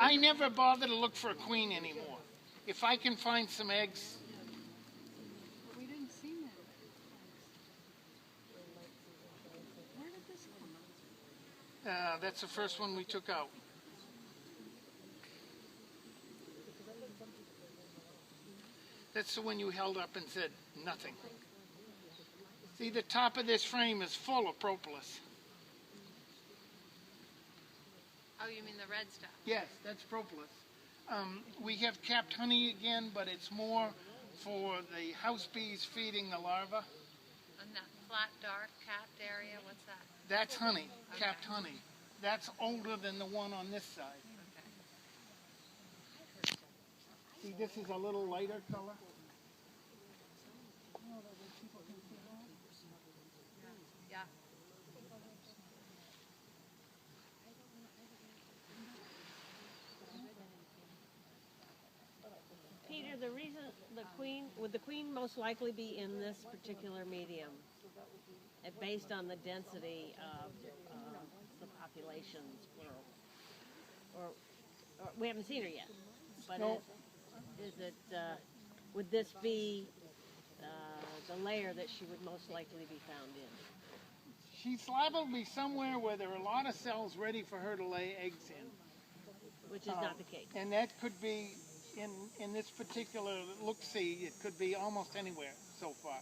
I never bother to look for a queen anymore. If I can find some eggs. We didn't see that. Where did this come out? That's the first one we took out. That's the one you held up and said, nothing. See, the top of this frame is full of propolis. Oh, you mean the red stuff? Yes, that's propolis. We have capped honey again, but it's more for the house bees feeding the larvae. And that flat, dark, capped area, what's that? That's honey, capped honey. That's older than the one on this side. Okay. See, this is a little lighter color. Yeah. Peter, the reason would the queen most likely be in this particular medium, based on the density of the populations, or we haven't seen her yet, but No. would this be the layer that she would most likely be found in? She's liable to be somewhere where there are a lot of cells ready for her to lay eggs in. Which is not the case. And that could be, in this particular look-see, it could be almost anywhere so far.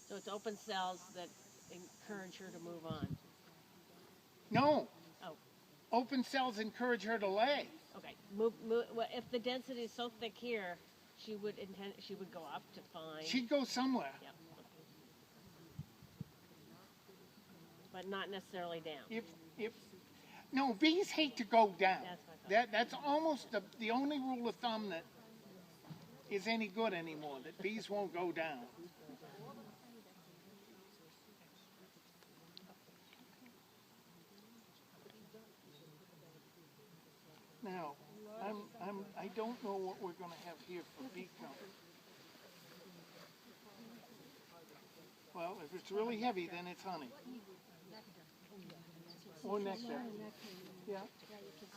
So it's open cells that encourage her to move on. No. Oh. Open cells encourage her to lay. Okay. Well, if the density is so thick here, she would go up to find. She'd go somewhere. Yeah. But not necessarily down. No, bees hate to go down. That's what I thought. That's almost the only rule of thumb that is any good anymore, that bees won't go down. Now, I don't know what we're going to have here for bee count. Well, if it's really heavy, then it's honey. Or nectar. Yeah. Oh,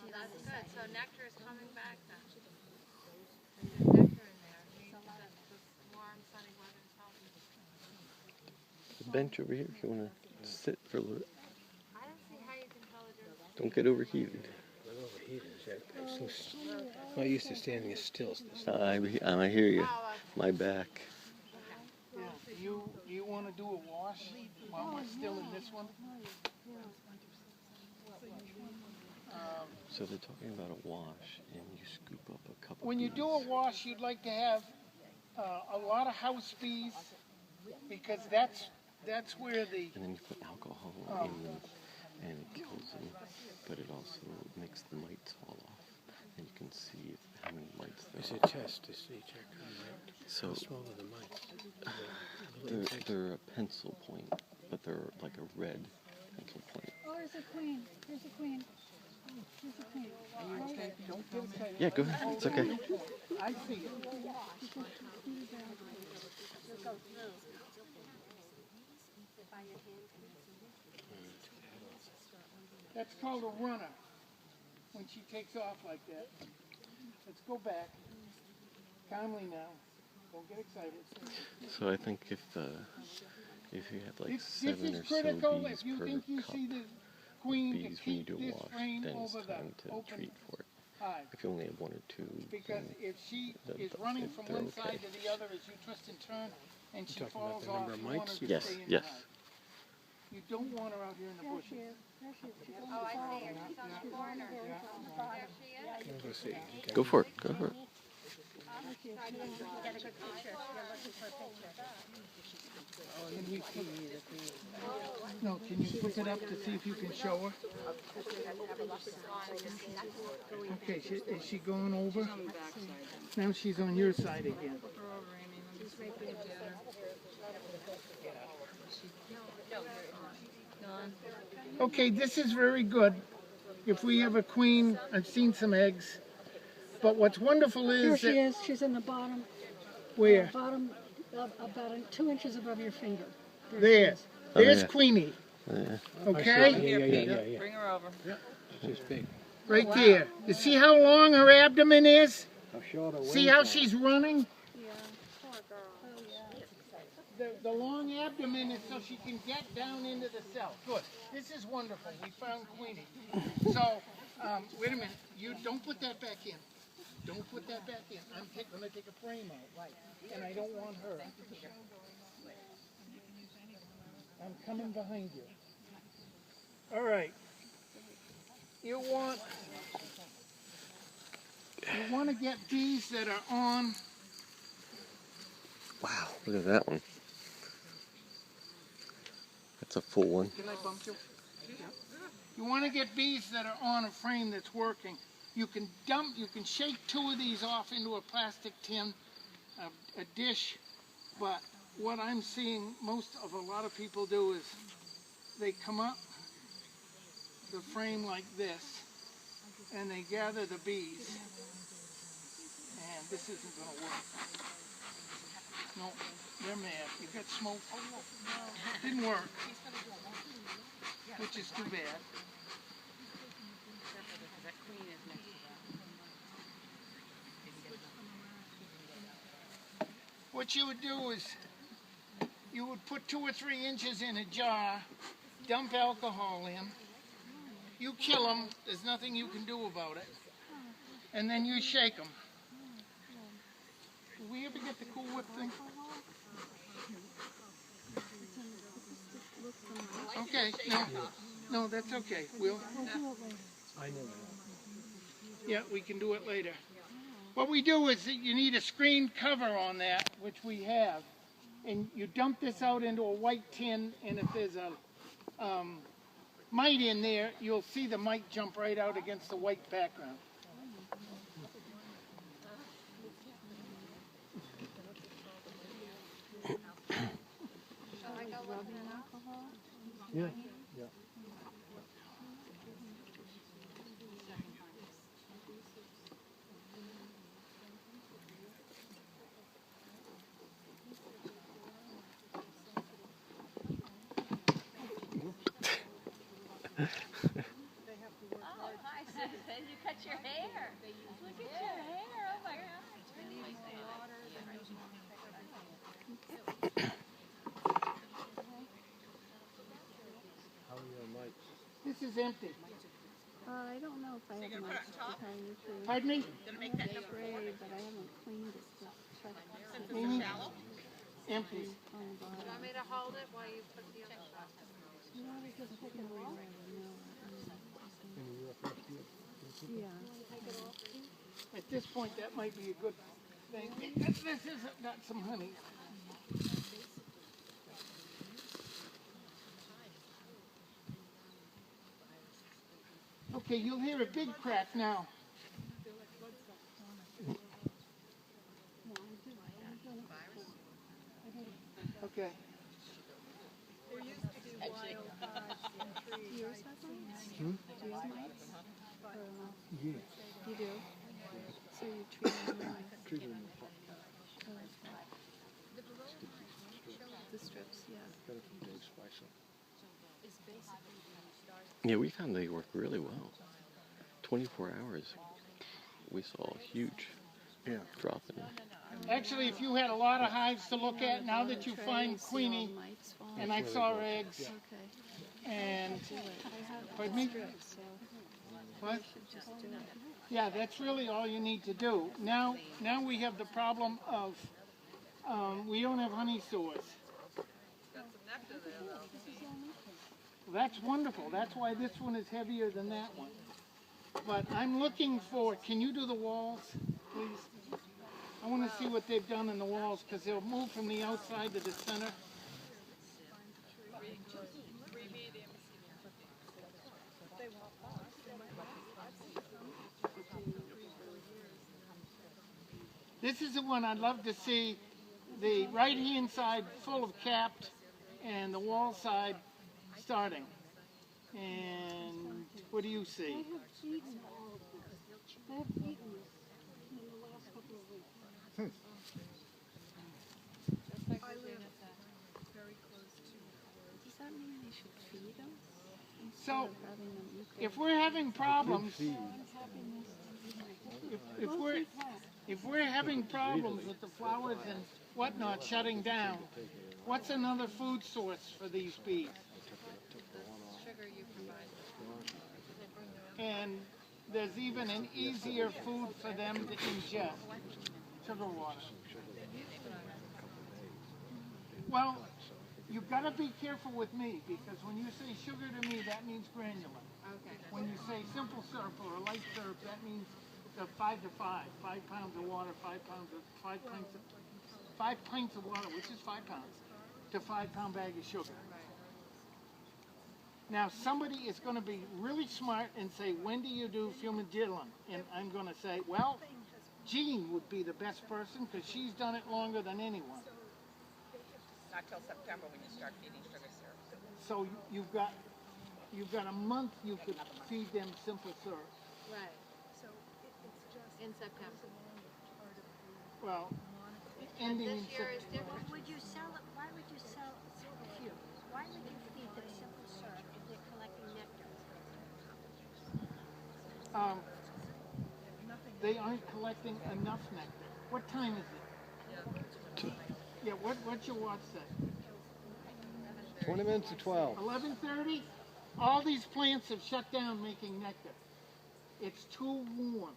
that's good. So nectar is coming back then. There's nectar in there. Means that the warm, sunny weather is helping. The bench over here if you want to sit for a little bit. I don't see how you can tell the difference. Don't get overheated. I'm overheated. I'm not used to standing as still as this. I hear you. My back. Yeah. Do you want to do a wash while we're still in this one? So they're talking about a wash, and you scoop up a couple. When you do a wash, you'd like to have a lot of house bees, because that's where the... And then you put alcohol in them, and it kills them, but it also makes the mites fall off, and you can see how many mites there It's are. a test to see, check So how small are the mites. they're a pencil point, but they're like a red pencil point. Oh, there's a queen. There's a queen. There's a queen. Okay, don't get excited. Yeah, go ahead. It's okay. I see it. That's called a runner, when she takes off like that. Let's go back. Calmly now. Don't get excited. So I think if you have like This 7 is or so critical. bees If you per think you cup see the queen to bees when you keep do a this wash, frame then it's over time the to open treat for it. hive. If you only have 1 or 2, Because then if she then is running from they're one okay. side to the other as you twist and turn, and she You're talking about falls the off, number of you want her mites? to Yes, stay in yes. the hive. You don't want her out here in the There she bushes. is. There she is. She's on Oh, the I bottom. see her. She's on the corner. There she is. There she is. I'm going to see. Go for it. Go for it. Can we put, no, can you flip it up to see if you can show her? Okay, is she going over? Now she's on your side again. Okay, this is very good. If we have a queen, I've seen some eggs. But what's wonderful Here is she that... is. She's in the bottom. Where? Bottom, about 2 inches above your finger. There she There. is. There's yeah. Queenie. Yeah. Okay? Yeah. Bring her over. She's big. Right there. You see how long her abdomen is? How short her See how she's running? The long abdomen is so she can get down into the cell. Good. This is wonderful. We found Queenie. So, wait a minute. You don't put that back in. Don't put that back in. I'm going to take a frame out. And I don't want her. I'm coming behind you. All right. You want to get bees that are on. Wow, look at that one. That's a full one. Can I bump you? Yeah. You want to get bees that are on a frame that's working. You can shake 2 of these off into a plastic tin, a dish, but what I'm seeing a lot of people do is they come up the frame like this and they gather the bees. And this isn't going to work. No, they're mad. You got smoke. Didn't work. Which is too bad. What you would do is you would put 2 or 3 inches in a jar, dump alcohol in, you kill them, there's nothing you can do about it, and then you shake them. Did we ever get the Cool Whip thing? Okay, no, that's okay. I know. Yeah, we can do it later. What we do is that you need a screen cover on that, which we have, and you dump this out into a white tin, and if there's a mite in there, you'll see the mite jump right out against the white background. Yeah. You cut your hair. Look at your hair. Oh my God. How are your lights? This is empty. I don't know if I have much to tell you to Pardon me? spray, but I haven't cleaned it. So check Amy? Empty. on the You bottom. want me to hold it while you put the other stuff? You want to just take it away? Yeah. At this point, that might be a good thing. This has got some honey. Okay, you'll hear a big crack now. Okay. Do yours have mites? Do you have mites? Yeah. You do? So you treat them like Treating them hot. the strips, yeah. Got it from Dave's Spicer. Yeah, we found they work really well. 24 hours, we saw a huge drop in it. Actually, if you had a lot of hives to look at, now that you find Queenie, and I saw eggs, Okay. and, I have pardon me? strips, so What? just do it. Yeah, that's really all you need to do. Now we have the problem of, we don't have honey sores. That's wonderful. That's why this one is heavier than that one. But I'm looking for, can you do the walls, please? I want to see what they've done in the walls, because they'll move from the outside to the center. This is the one I'd love to see, the right-hand side full of capped, and the wall side starting. And what do you see? I have eaten all of this. I have eaten this in the last couple of weeks. Does that mean they should feed them? So, if we're having problems, if we're having problems with the flowers and whatnot shutting down, what's another food source for these bees? Sugar you provide. And there's even an easier food for them to ingest, sugar water. Well, you've got to be careful with me, because when you say sugar to me, that means granular. Okay. When you say simple syrup or light syrup, that means the 5 to 5, 5 pounds of water, 5 pints of water, which is 5 pounds, to 5 pound bag of sugar. Now, somebody is going to be really smart and say, when do you do fumigillin? And I'm going to say, well, Jean would be the best person because she's done it longer than anyone. Not till September when you start feeding sugar syrup. So you've got a month you could feed them simple syrup. Right. In September. Well, And ending in this year is September. different. Would you sell it? Why would you sell? Why would you feed them simple syrup if they're collecting nectar? They aren't collecting enough nectar. What time is it? Yeah, what's your watch say? 20 minutes to 12. 11:30? All these plants have shut down making nectar. It's too warm.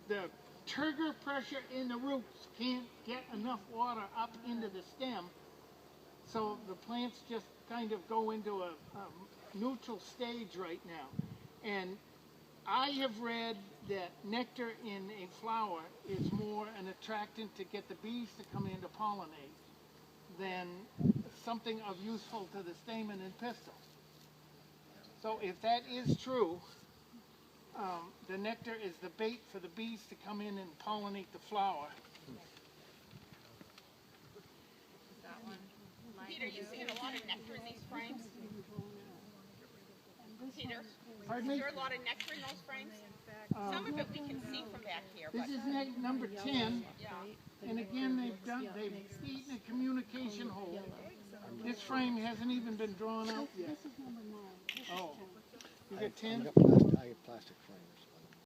The turgor pressure in the roots can't get enough water up into the stem, so the plants just kind of go into a neutral stage right now. And I have read that nectar in a flower is more an attractant to get the bees to come in to pollinate than something of useful to the stamen and pistil. So if that is true, the nectar is the bait for the bees to come in and pollinate the flower. That one. Peter, you seeing a lot of nectar in these frames? Peter, Pardon is me? there a lot of nectar in those frames? Some of it we can see from back here, This but is number 10, yeah. and again they've eaten a communication hole. This frame hasn't even been drawn out yet. This is number 9. Oh, you got I 10? got plastic frames.